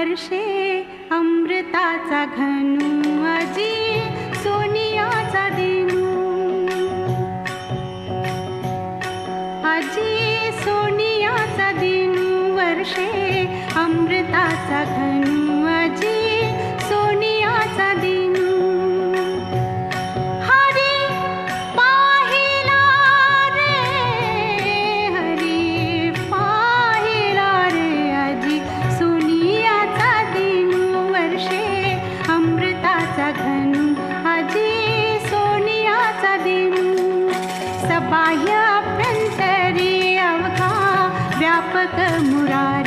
वर्षे अमृताचा घनू आजी सोनियाचा दिनू आजी सोनियाचा दिनू वर्षे अमृताचा घनू आजी सोनियाचा दिनू हरी पाहिला रे आजी सोनियाचा दिनू वर्षे अमृताचा घनू आजी सोनियाचा दिनू सबाह्य अभ्यंतरी अवघा व्यापक मुरारी